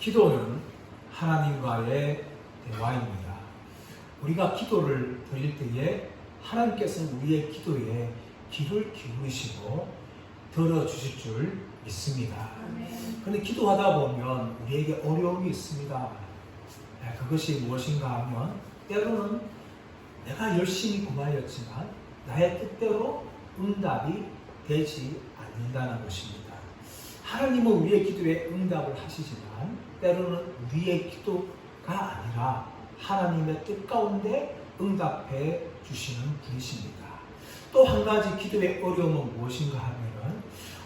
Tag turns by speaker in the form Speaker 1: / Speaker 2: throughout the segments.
Speaker 1: 기도는 하나님과의 대화입니다. 우리가 기도를 드릴 때에 하나님께서는 우리의 기도에 귀를 기울이시고 들어주실 줄 믿습니다. 그런데 기도하다 보면 우리에게 어려움이 있습니다. 그것이 무엇인가 하면 때로는 내가 열심히 구하였지만 나의 뜻대로 응답이 되지 않는다는 것입니다. 하나님은 우리의 기도에 응답을 하시지만 때로는 우리의 기도가 아니라 하나님의 뜻 가운데 응답해 주시는 분이십니다. 또 한 가지 기도의 어려움은 무엇인가 하면은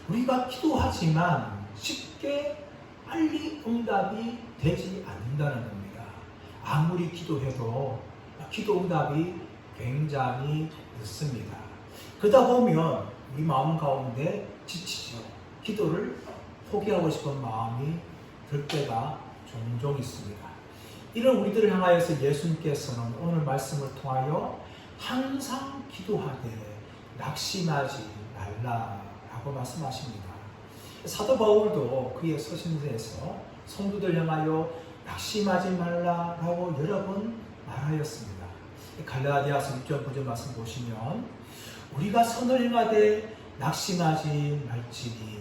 Speaker 1: 우리가 기도하지만 쉽게 빨리 응답이 되지 않는다는 겁니다. 아무리 기도해도 기도 응답이 굉장히 늦습니다. 그러다 보면 우리 마음 가운데 지치죠. 기도를 포기하고 싶은 마음이 들 때가 종종 있습니다. 이런 우리들을 향하여서 예수님께서는 오늘 말씀을 통하여 항상 기도하되 낙심하지 말라라고 말씀하십니다. 사도 바울도 그의 서신서에서 성도들 향하여 낙심하지 말라라고 여러 번 말하였습니다. 갈라디아서 6절 9절 말씀 보시면 우리가 선을 행하되 낙심하지 말지니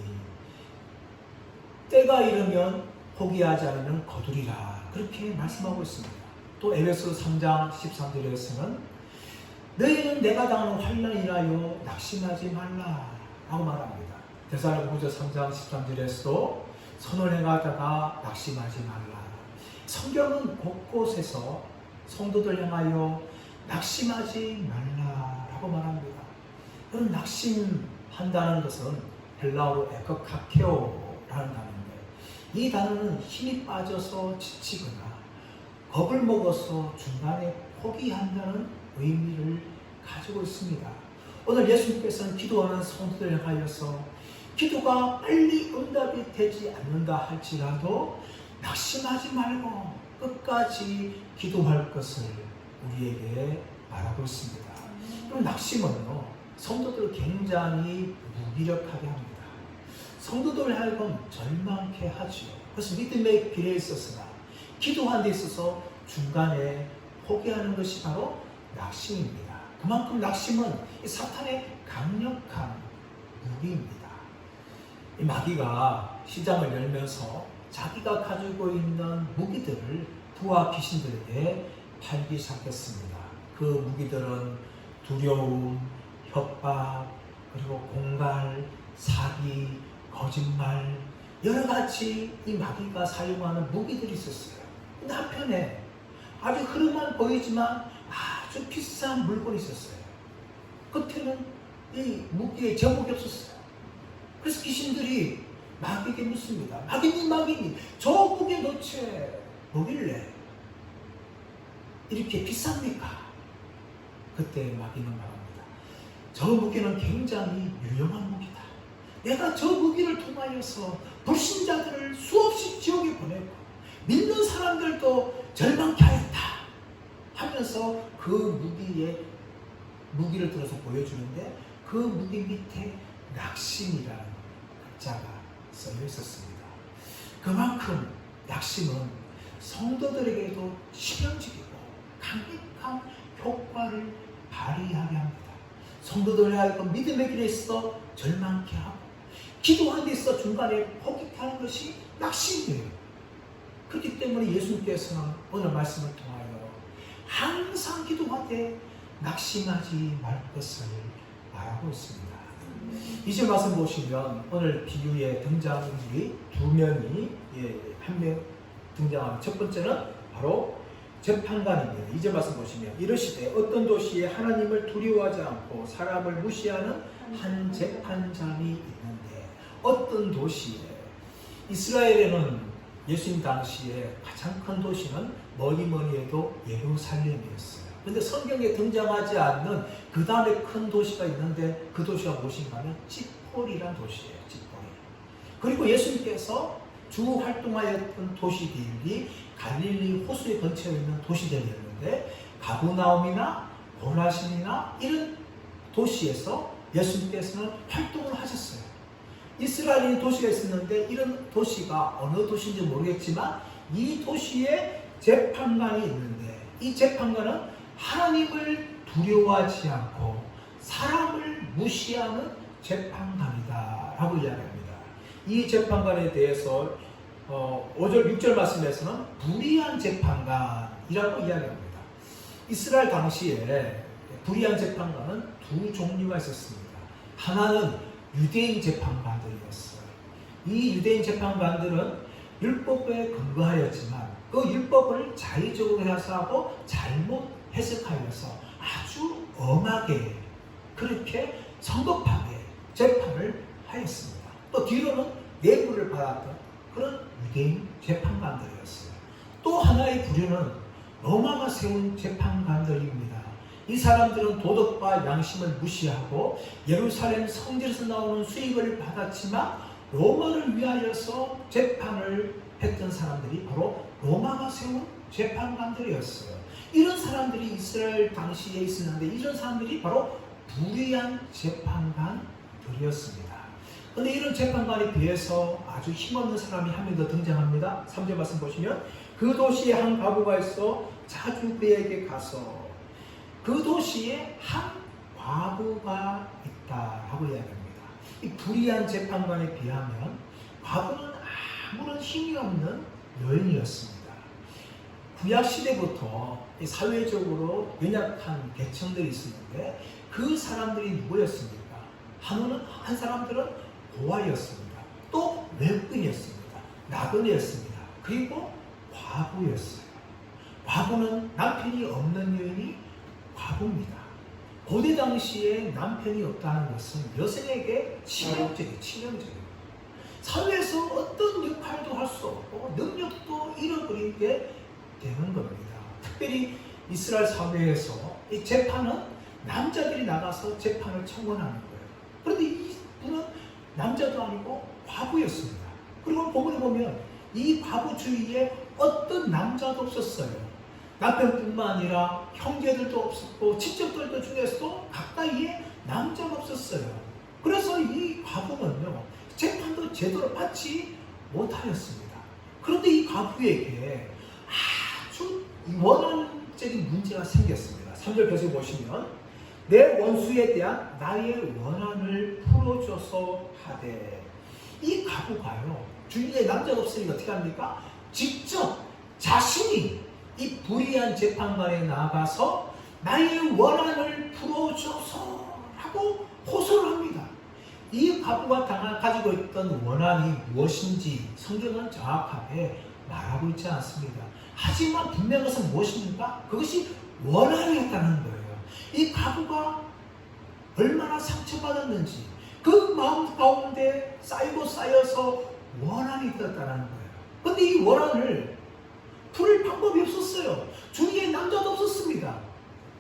Speaker 1: 때가 이르면 포기하지 않으면 거두리라 그렇게 말씀하고 있습니다. 또 에베소 3장 13절에서는 너희는 내가 당하는 환난을 인하여 낙심하지 말라 라고 말합니다. 데살로니가후서 3장 13절에서도 선을 행하다가 낙심하지 말라. 성경은 곳곳에서 성도들 향하여 낙심하지 말라라고 말합니다. 그런 낙심한다는 것은 헬라어로 에크카케오라는 단어인데 이 단어는 힘이 빠져서 지치거나 겁을 먹어서 중간에 포기한다는 의미를 가지고 있습니다. 오늘 예수님께서는 기도하는 성도들 향하여서 기도가 빨리 응답이 되지 않는다 할지라도 낙심하지 말고 끝까지 기도할 것을 우리에게 말하고 있습니다. 그럼 낙심은요, 성도들을 굉장히 무기력하게 합니다. 성도들을 하여금 절망케 하지요. 그래서 믿음의 길에 있어서나 기도하는 데 있어서 중간에 포기하는 것이 바로 낙심입니다. 그만큼 낙심은 사탄의 강력한 무기입니다. 이 마귀가 시장을 열면서 자기가 가지고 있는 무기들을 부하 귀신들에게 팔기 시작했습니다. 그 무기들은 두려움, 협박, 그리고 공갈, 사기, 거짓말 여러 가지 이 마귀가 사용하는 무기들이 있었어요. 근데 한편에 아주 흐름만 보이지만 아주 비싼 물건이 있었어요. 끝에는 이 무기에 제목이 없었어요. 그래서 귀신들이 마귀에게 묻습니다. 마귀님, 저 무기에 도대체 뭐길래 이렇게 비쌉니까? 그때 마귀는 말합니다. 저 무기는 굉장히 유용한 무기다. 내가 저 무기를 통하여서 불신자들을 수없이 지옥에 보내고 믿는 사람들도 절망케 하였다 하면서 그 무기를 들어서 보여주는데 그 무기 밑에 낙심이라는 글자가 써져 있었습니다. 그만큼 낙심은 성도들에게도 치명적이고 강력한 효과를 발휘하게 합니다. 성도들을 하여금 믿음의 길에 있어 절망케 하고 기도하는 데 있어 중간에 포기케 하는 것이 낙심이에요. 그렇기 때문에 예수님께서는 오늘 말씀을 통하여 항상 기도하되 낙심하지 말 것을 말하고 있습니다. 이제 말씀 보시면 오늘 비유의 등장인물이 두 명이 한 명 등장합니다. 첫 번째는 바로 재판관입니다. 이제 말씀 보시면 이르시되 어떤 도시에 하나님을 두려워하지 않고 사람을 무시하는 한 재판장이 있는데 어떤 도시에 이스라엘에는 예수님 당시에 가장 큰 도시는 뭐니 해도 예루살렘이었어요. 그런데 성경에 등장하지 않는 그 다음에 큰 도시가 있는데 그 도시가 무엇인가 하면 찌폴이라는 도시예요. 찌폴. 그리고 예수님께서 주 활동하였던 도시들이 갈릴리 호수의 근처에 있는 도시들이었는데 가브나움이나 고라신이나 이런 도시에서 예수님께서는 활동을 하셨어요. 이스라엘이 도시가 있었는데 이런 도시가 어느 도시인지 모르겠지만 이 도시에 재판관이 있는데 이 재판관은 하나님을 두려워하지 않고 사람을 무시하는 재판관이다 라고 이야기합니다. 이 재판관에 대해서 5절 6절 말씀에서는 불의한 재판관이라고 이야기합니다. 이스라엘 당시에 불의한 재판관은 두 종류가 있었습니다. 하나는 유대인 재판관들이었어요. 이 유대인 재판관들은 율법에 근거하였지만 그 율법을 자의적으로 해석하고 잘못 해석하여서 아주 엄하게 그렇게 성급하게 재판을 하였습니다. 또 뒤로는 뇌물을 받았던 그런 유대인 재판관들이었어요. 또 하나의 부류는 로마가 세운 재판관들입니다. 이 사람들은 도덕과 양심을 무시하고 예루살렘 성전에서 나오는 수익을 받았지만 로마를 위하여서 재판을 했던 사람들이 바로 로마가 세운 재판관들이었어요. 이런 사람들이 이스라엘 당시에 있었는데 이런 사람들이 바로 불의한 재판관들이었습니다. 그런데 이런 재판관에 비해서 아주 힘없는 사람이 한 명 더 등장합니다. 3절 말씀 보시면 그 도시에 한 과부가 있어 자주 그에게 가서 그 도시에 한 과부가 있다라고 이야기합니다. 이 불의한 재판관에 비하면 과부는 아무런 힘이 없는 여인이었습니다. 구약 시대부터 사회적으로 연약한 계층들이 있었는데 그 사람들이 누구였습니까? 한 사람들은 고아였습니다. 또 외국인이었습니다. 나그네였습니다. 그리고 과부였어요. 과부는 남편이 없는 여인이 과부입니다. 고대 당시에 남편이 없다는 것은 여성에게 치명적이에요. 사회에서 어떤 역할도 할 수 없고 능력도 잃어버리게 되는 겁니다. 특별히 이스라엘 사회에서 이 재판은 남자들이 나가서 재판을 청원하는 거예요. 그런데 이분은 남자도 아니고 과부였습니다. 그리고 본문에 보면 이 과부 주위에 어떤 남자도 없었어요. 남편뿐만 아니라 형제들도 없었고 친척들도 중에서도 가까이에 남자가 없었어요. 그래서 이 과부는요 재판도 제대로 받지 못하였습니다. 그런데 이 과부에게 아주 원한적인 문제가 생겼습니다. 3절 계속 보시면 내 원수에 대한 나의 원한을 풀어줘서 하되 이 과부가요 주위에 남자가 없으니까 어떻게 합니까? 직접 자신이 이 불의한 재판관에 나가서 나의 원한을 풀어줘서 하고 호소를 합니다. 이 과부가 가지고 있던 원한이 무엇인지 성경은 정확하게 말하고 있지 않습니다. 하지만 분명한 것은 무엇입니까? 그것이 원한이었다는 거예요. 이 과부가 얼마나 상처받았는지 그 마음 가운데 쌓여서 원한이 되었다는 거예요. 그런데 이 원한을 풀 방법이 없었어요. 주위에 남자도 없었습니다.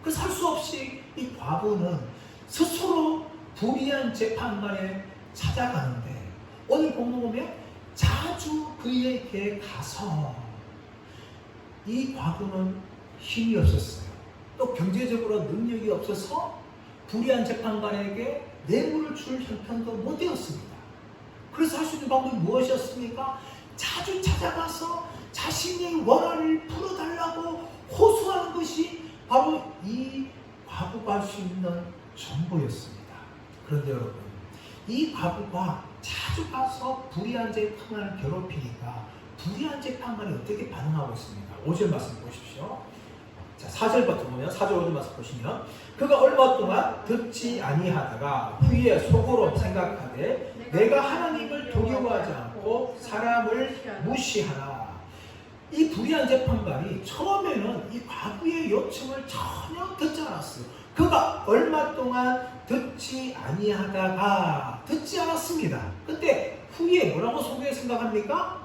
Speaker 1: 그래서 할 수 없이 이 과부는 스스로 불의한 재판관에 찾아가는데 오늘 본문 보면 자주 그에게 가서 이 과부는 힘이 없었어요. 또 경제적으로 능력이 없어서 불의한 재판관에게 뇌물을 줄 형편도 못 되었습니다. 그래서 할 수 있는 방법이 무엇이었습니까? 자주 찾아가서 자신의 원한을 풀어달라고 호소하는 것이 바로 이 과부가 할 수 있는 전부였습니다. 그런데 여러분, 이 과부가 자주 가서 불의한 재판관을 괴롭히니까 불의한 재판관이 어떻게 반응하고 있습니까? 5절 말씀 보십시오. 자, 4절부터 보면 4절 5절 말씀 보시면 그가 얼마 동안 듣지 아니하다가 후에 속으로 생각하되 내가 하나님을 두려워하지 않고 사람을 무시하라. 이 불의한 재판관이 처음에는 이 과부의 요청을 전혀 듣지 않았어요. 그가 얼마 동안 듣지 아니하다가 듣지 않았습니다. 근데 후에 뭐라고 속에 생각합니까?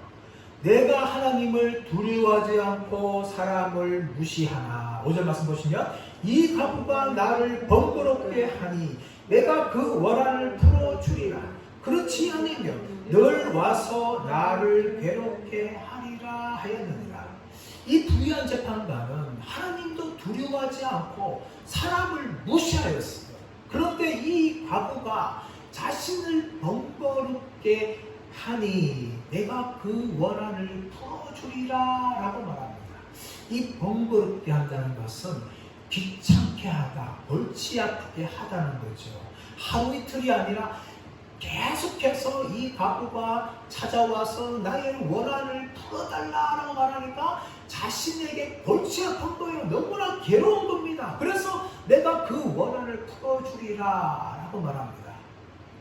Speaker 1: 내가 하나님을 두려워하지 않고 사람을 무시하나. 5절 말씀 보시면 이 과부가 나를 번거롭게 하니 내가 그 원한을 풀어주리라. 그렇지 않으면 늘 와서 나를 괴롭게 하리라 하였느니라. 이 불의한 재판관은 하나님도 두려워하지 않고 사람을 무시하였어요. 그런데 이 과부가 자신을 번거롭게 하니 내가 그 원한을 풀어주리라 라고 말합니다. 이 번거롭게 한다는 것은 귀찮게 하다, 골치 아프게 하다는 거죠. 하루 이틀이 아니라 계속해서 이 가부가 찾아와서 나의 원한을 풀어달라라고 말하니까 자신에게 골치 아픈 거예요. 너무나 괴로운 겁니다. 그래서 내가 그 원한을 풀어주리라 라고 말합니다.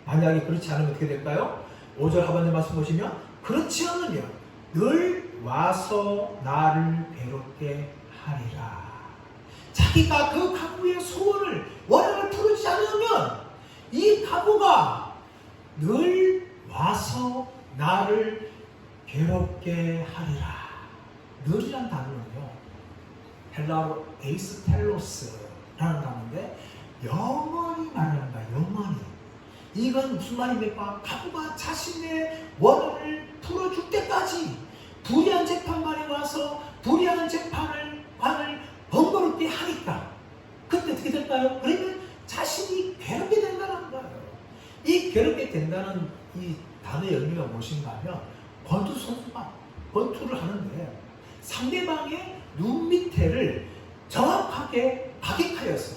Speaker 1: 만약에 그렇지 않으면 어떻게 될까요? 5절 하반절 말씀 보시면 그렇지 않으면 늘 와서 나를 괴롭게 하리라. 자기가 그 가부의 소원을 원한을 풀지 않으면 이 가부가 늘 와서 나를 괴롭게 하리라. 늘이란 단어는요, 헬라어로 에이스텔로스라는 단어인데 영원히 말하는 거야. 영원히. 이건 무슨 말입니까? 가부가 자신의 원한을 풀어줄 때까지 불의한 재판관에 와서 불의한 재판을 번거롭게 하니까 그때 어떻게 될까요? 그러면 자신이 괴롭게 된다는 거예요. 이 괴롭게 된다는 이 단어의 의미가 무엇인가 하면 권투 선수가 권투를 하는데 상대방의 눈 밑에를 정확하게 가격하여서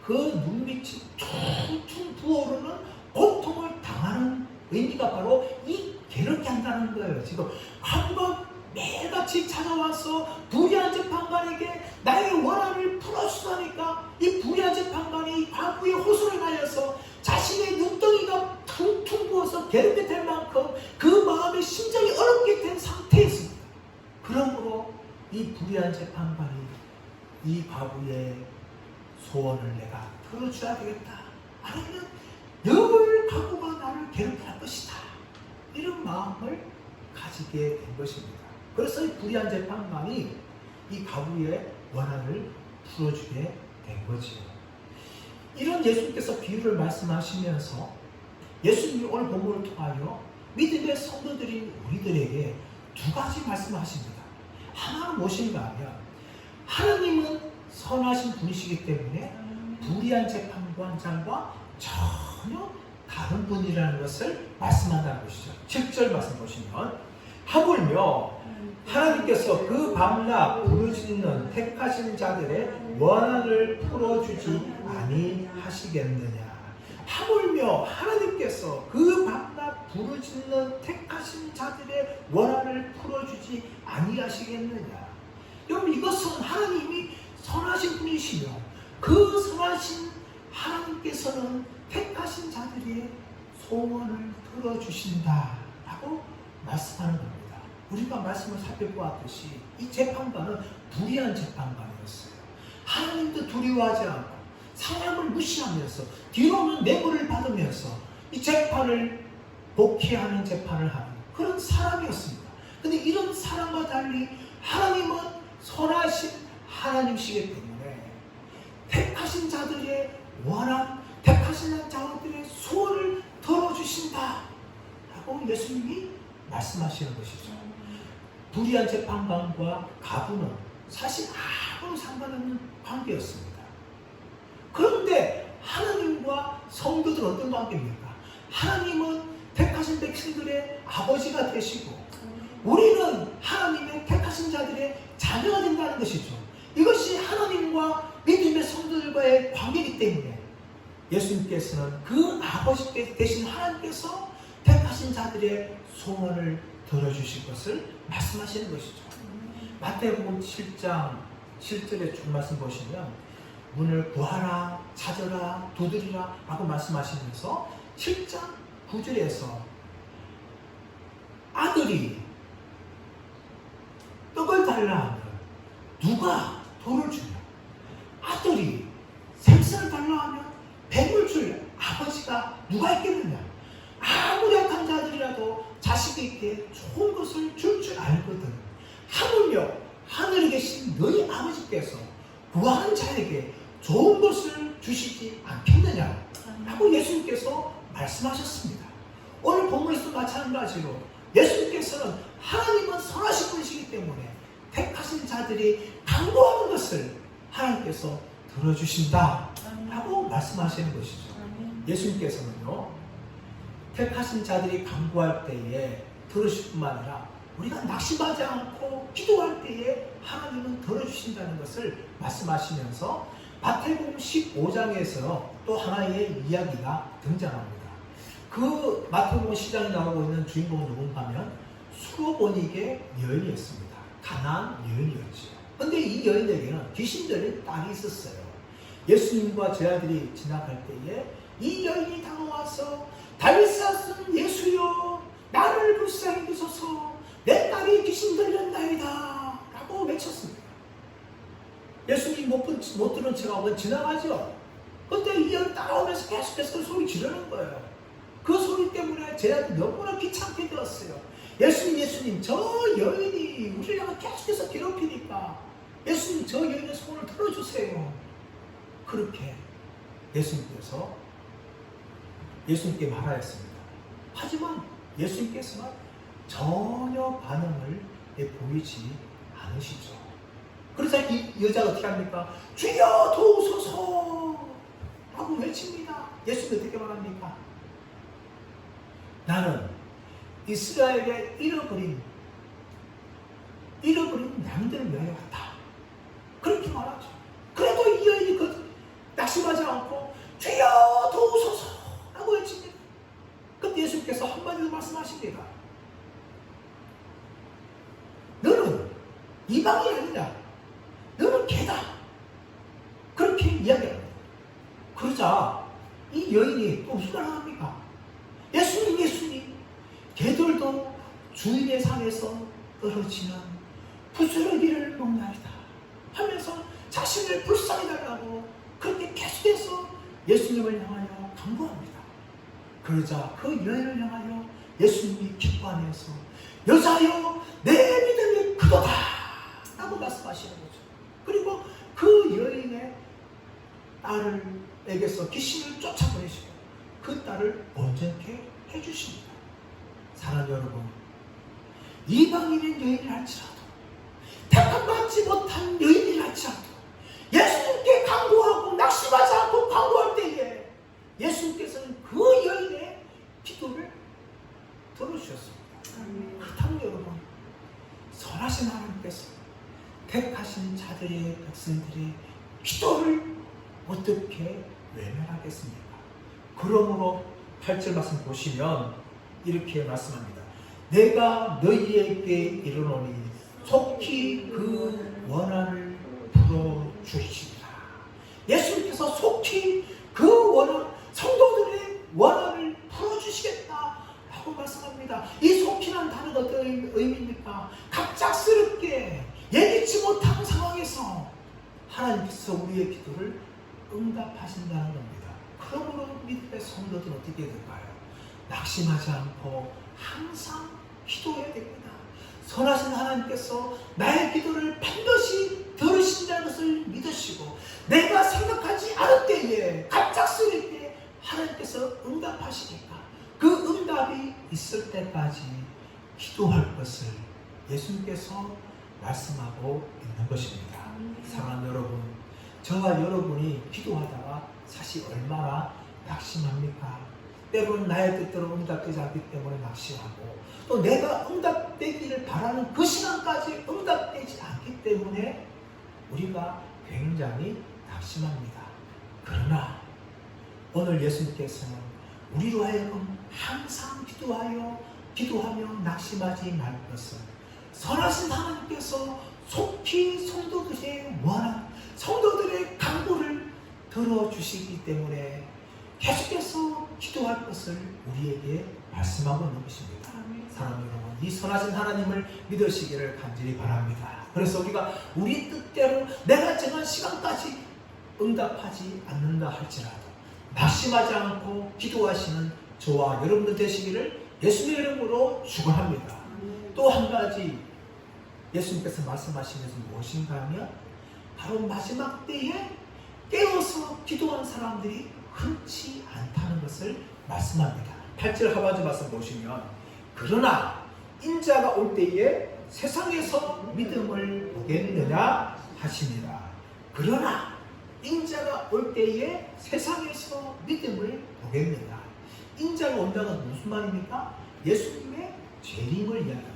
Speaker 1: 그 눈 밑이 퉁퉁 부어오르는 고통을 당하는 의미가 바로 이 괴롭게 한다는 거예요. 지금 한번 매일같이 찾아와서 불의한 재판관에게 나의 원한을 풀어주다니까 이 불의한 재판관이 이 과부의 호소를 하여서 자신의 눈덩이가 퉁퉁 부어서 괴롭게 될 만큼 그 마음의 심정이 어렵게 된 상태였습니다. 그러므로 이 불의한 재판관이 이 과부의 소원을 내가 들어줘야 되겠다. 아니면 늘 과부가 나를 괴롭게 할 것이다. 이런 마음을 가지게 된 것입니다. 그래서 이 불의한 재판관이 이 과부의 원한을 풀어주게 된 거죠. 이런 예수님께서 비유를 말씀하시면서 예수님이 오늘 본문을 통하여 믿음의 성도들인 우리들에게 두 가지 말씀하십니다. 하나는 무엇인가 하면 하나님은 선하신 분이시기 때문에 불의한 재판관장과 전혀 다른 분이라는 것을 말씀한다는 것이죠. 7절 말씀 보시면 하물며 하나님께서 그 밤낮 부르짖는 택하신 자들의 원한을 풀어주지 아니하시겠느냐. 하물며 하나님께서 그 밤낮 부르짖는 택하신 자들의 원한을 풀어주지 아니하시겠느냐. 여러분, 이것은 하나님이 선하신 분이시며 그 선하신 하나님께서는 택하신 자들의 소원을 들어주신다라고 말씀하는 겁니다. 우리가 말씀을 살펴보았듯이 이 재판관은 불의한 재판관이었어요. 하나님도 두려워하지 않고 사람을 무시하면서 뒤로는 뇌물을 받으면서 이 재판을 복귀하는 재판을 하는 그런 사람이었습니다. 그런데 이런 사람과 달리 하나님은 선하신 하나님이시기 때문에 택하신 자들의 원한, 택하신 자들의 소원을 들어주신다 라고 예수님이 말씀하시는 것이죠. 불의한 재판관과 가부는 사실 아무 상관없는 관계였습니다. 그런데 하나님과 성도들은 어떤 관계입니까? 하나님은 택하신 백성들의 아버지가 되시고 우리는 하나님의 택하신 자들의 자녀가 된다는 것이죠. 이것이 하나님과 믿음의 성도들과의 관계이기 때문에 예수님께서는 그 아버지 되신 하나님께서 택하신 자들의 소원을 들어주실 것을 말씀하시는 것이죠. 마태복음 7장 7절의 쭉 말씀 보시면 문을 구하라, 찾으라, 두드리라 라고 말씀하시면서 7장 9절에서 아들이 떡을 달라 하면 누가 돌을 주냐? 아들이 생선을 달라 하면 뱀을 줄 아버지가 누가 있겠느냐? 아무리 악한 자들이라도 자식에게 좋은 것을 줄 줄 알거든. 하물며 하늘에 계신 너희 아버지께서 구하는 자에게 좋은 것을 주시지 않겠느냐? 라고 예수님께서 말씀하셨습니다. 오늘 본문에서도 마찬가지로 예수님께서는 하나님은 선하신 분이시기 때문에 택하신 자들이 간구하는 것을 하나님께서 들어주신다 라고 말씀하시는 것이죠. 예수님께서는요 택하신 자들이 간구할 때에 들으실 뿐만 아니라 우리가 낙심하지 않고 기도할 때에 하나님은 들어주신다는 것을 말씀하시면서 마태복음 15장에서 또 하나의 이야기가 등장합니다. 그 마태복음 10장에 나오고 있는 주인공은 누군가 하면 수로보닉의 여인이었습니다. 가나안 여인이었죠. 근데 이 여인에게는 귀신 들린 딸이 있었어요. 예수님과 제 아들이 지나갈 때에 이 여인이 다가와서 다윗의 아들 예수여 나를 불쌍히 여기소서 내 딸이 귀신 들렸나이다 라고 외쳤습니다. 예수님 못 들은 척하고 지나가죠. 그때 이 여인 따라오면서 계속해서 그 소리 지르는 거예요. 그 소리 때문에 제 아들이 너무나 귀찮게 되었어요. 예수님 저 여인이 우리가 계속해서 괴롭히니까 예수님 저 여인의 소원을 들어주세요. 그렇게 예수님께 말하였습니다. 하지만 예수님께서는 전혀 반응을 보이지 않으시죠. 그래서 이 여자가 어떻게 합니까? 주여 도우소서 라고 외칩니다. 예수님이 어떻게 말합니까? 나는 이스라엘에 잃어버린 양들을 위하여 왔다. 그렇게 말하죠. 그래도 이 여인이 낙심하지 않고 주여 도우소서 라고 외칩니다. 그때 예수님께서 한마디도 말씀하십니다. 너는 이방이 아니라 너는 개다. 그렇게 이야기합니다. 그러자 이 여인이 또 무슨 말을 합니까? 예수님 개들도 주인의 상에서 떨어지는 부스러기를 먹나이다 하면서 자신을 불쌍히 달라고 그렇게 계속해서 예수님을 향하여 간구합니다. 그러자 그 여인을 향하여 예수님이 기뻐하면서 여자여 내 믿음이 크도다 라고 말씀하시는 거죠. 그리고 그 여인의 딸에게서 귀신을 쫓아보내시고 그 딸을 온전케 해주십니다. 사랑하는 여러분, 이방인인 여인이랄지라도 택함받지 못한 여인이랄지라도 예수님께 간구하고 낙심하지 않고 간구할 때에 예수님께서는 그 여인의 기도를 들어주셨습니다. 그렇다면 여러분, 선하신 하나님께서 택하신 자들의 백성들의 기도를 어떻게 외면하겠습니까? 그러므로 8절 말씀 보시면 이렇게 말씀합니다. 내가 너희에게 이르노니 속히 그 원한을 풀어주시리라. 예수님께서 속히 그 원한, 성도들의 원한을 풀어주시겠다 라고 말씀합니다. 이 속히란 단어가 어떤 의미입니까? 갑작스럽게 예기치 못한 상황에서 하나님께서 우리의 기도를 응답하신다는 겁니다. 그러므로 믿음의 성도들은 어떻게 될까요? 낙심하지 않고 항상 기도해야 됩니다. 선하신 하나님께서 나의 기도를 반드시 들으신다는 것을 믿으시고 내가 생각하지 않을 때에 갑작스럽게 하나님께서 응답하시니까 그 응답이 있을 때까지 기도할 것을 예수님께서 말씀하고 있는 것입니다. 사랑하는 여러분, 저와 여러분이 기도하다가 사실 얼마나 낙심합니까? 때로는 나의 뜻대로 응답되지 않기 때문에 낙심하고 또 내가 응답되기를 바라는 그 시간까지 응답되지 않기 때문에 우리가 굉장히 낙심합니다. 그러나 오늘 예수님께서는 우리로 하여금 항상 기도하며 낙심하지 말 것을 선하신 하나님께서 속히 성도들의 원한, 성도들의 간구를 들어주시기 때문에 계속해서 기도할 것을 우리에게 말씀하고 있는 것입니다. 사랑하는 여러분, 이 선하신 하나님을 믿으시기를 간절히 바랍니다. 그래서 우리가 우리 뜻대로 내가 정한 시간까지 응답하지 않는다 할지라도 낙심하지 않고 기도하시는 저와 여러분들 되시기를 예수님의 이름으로 축원합니다. 또 한 가지 예수님께서 말씀하신 것은 무엇인가 하면 바로 마지막 때에 깨어서 기도한 사람들이 흔치 않다는 것을 말씀합니다. 8절 하반절 말씀 보시면 그러나 인자가 올 때에 세상에서 믿음을 보겠느냐 하시니라. 그러나 인자가 올 때에 세상에서 믿음을 보겠느냐. 인자가 온다는 무슨 말입니까? 예수님의 재림을 이야기합니다.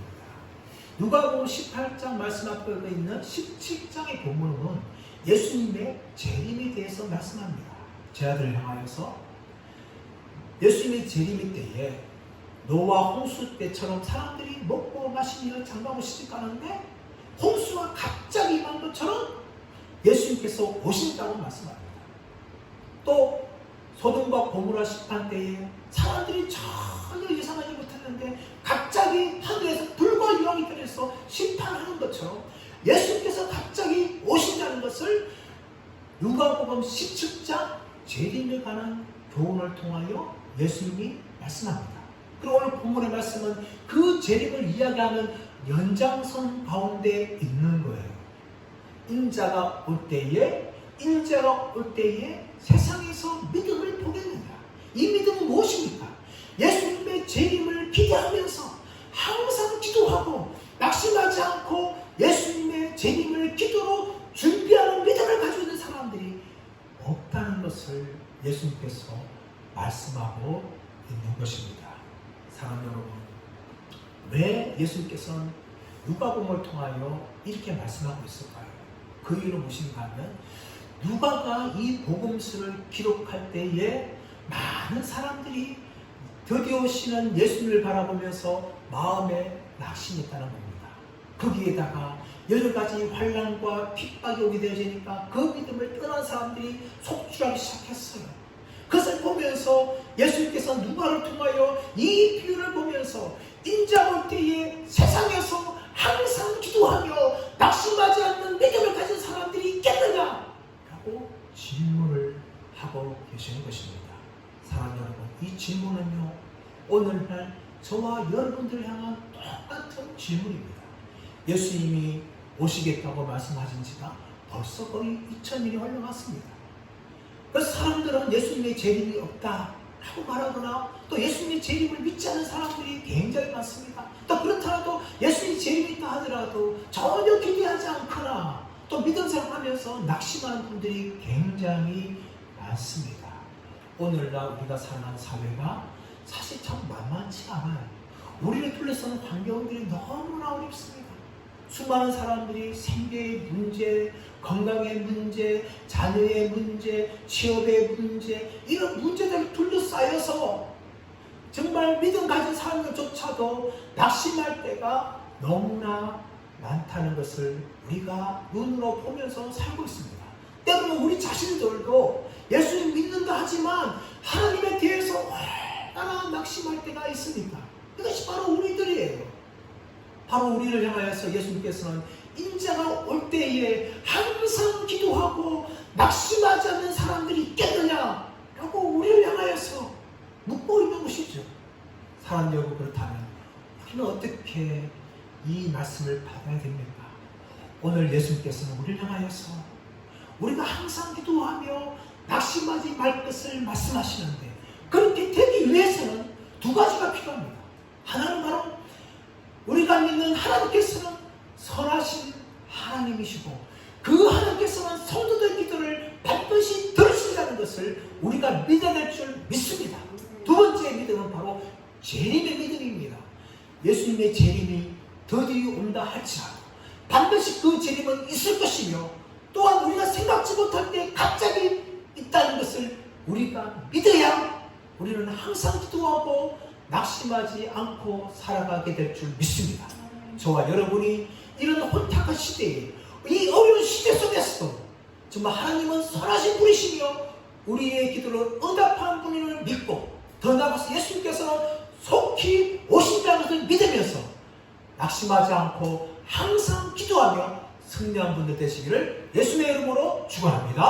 Speaker 1: 누가복음 18장 말씀 앞에 있는 17장의 본문은 예수님의 재림에 대해서 말씀합니다. 제 아들을 향하여서 예수님의 재림의 때에 노아 홍수 때처럼 사람들이 먹고 마시며 장가고 시집가는데 홍수가 갑자기 임한 것처럼 예수님께서 오신다고 말씀합니다. 또 소돔과 고모라 심판 때에 사람들이 전혀 예상하지 못했는데 갑자기 하늘에서 불과 유황이 떨어져서 심판하는 것처럼 예수님께서 갑자기 오신다는 것을 누가복음 17장 재림에 관한 교훈을 통하여 예수님이 말씀합니다. 그리고 오늘 본문의 말씀은 그 재림을 이야기하는 연장선 가운데 있는 거예요. 인자가 올 때에 세상에서 믿음을 보겠느냐? 이 믿음은 무엇입니까? 예수님의 재림을 기대하면서 항상 기도하고 낙심하지 않고 예수님의 재림을 기도로 준비하는 믿음을 가지고 있는 사람들이 없다는 것을 예수님께서 말씀하고 있는 것입니다. 사랑하는 여러분, 왜 예수님께서는 누가복음을 통하여 이렇게 말씀하고 있을까요? 그 이유는 무엇인가 하면 누가가 이 복음서를 기록할 때에 많은 사람들이 드디어 오시는 예수님을 바라보면서 마음에 낙심했다는 겁니다. 거기에다가 여러 가지 환난과 핍박이 오게 되어지니까 그 믿음을 떠난 사람들이 속출하기 시작했어요. 그것을 보면서 예수님께서 누가를 통하여 이 비유를 보면서 인자 올 때에 세상에서 항상 기도하며 낙심하지 않는 믿음을 가진 사람들이 있겠느냐? 라고 질문을 하고 계시는 것입니다. 사랑하는 여러분, 이 질문은요, 오늘날 저와 여러분들을 향한 똑같은 질문입니다. 예수님이 오시겠다고 말씀하신 지가 벌써 거의 2000년이 흘러갔습니다. 그래서 사람들은 예수님의 재림이 없다라고 말하거나 또 예수님의 재림을 믿지 않는 사람들이 굉장히 많습니다. 또 그렇더라도 예수님의 재림이 있다 하더라도 전혀 기대하지 않거나 또 믿음 생활하면서 낙심하는 분들이 굉장히 많습니다. 오늘날 우리가 사는 사회가 사실 참 만만치 않아요. 우리를 둘러싸는 환경들이 너무나 어렵습니다. 수많은 사람들이 생계의 문제, 건강의 문제, 자녀의 문제, 취업의 문제, 이런 문제들이 둘러싸여서 정말 믿음 가진 사람들조차도 낙심할 때가 너무나 많다는 것을 우리가 눈으로 보면서 살고 있습니다. 때로는 우리 자신들도 예수님 믿는다 하지만 하나님에 대해서 얼마나 낙심할 때가 있습니까? 이것이 바로 우리들이에요. 바로 우리를 향하여서 예수님께서는 인자가 올 때에 항상 기도하고 낙심하지 않는 사람들이 있겠느냐? 라고 우리를 향하여서 묻고 있는 것이죠. 사랑하는 여러분, 그렇다면 우리는 어떻게 이 말씀을 받아야 됩니까? 오늘 예수님께서는 우리를 향하여서 우리가 항상 기도하며 낙심하지 말 것을 말씀하시는데 그렇게 되기 위해서는 두 가지가 필요합니다. 하나는 바로 우리가 믿는 하나님께서는 선하신 하나님이시고 그 하나님께서는 성도들 기도를 반드시 들으신다는 것을 우리가 믿어야 될 줄 믿습니다. 두 번째 믿음은 바로 재림의 믿음입니다. 예수님의 재림이 더디어 온다 할지라도 반드시 그 재림은 있을 것이며 또한 우리가 생각지 못할 때 갑자기 있다는 것을 우리가 믿어야 우리는 항상 기도하고 낙심하지 않고 살아가게 될 줄 믿습니다. 저와 여러분이 이런 혼탁한 시대에 이 어려운 시대 속에서도 정말 하나님은 선하신 분이시며 우리의 기도를 응답하는 분임을 믿고 더 나아가서 예수님께서는 속히 오신다는 것을 믿으면서 낙심하지 않고 항상 기도하며 승리한 분들 되시기를 예수님의 이름으로 축원합니다.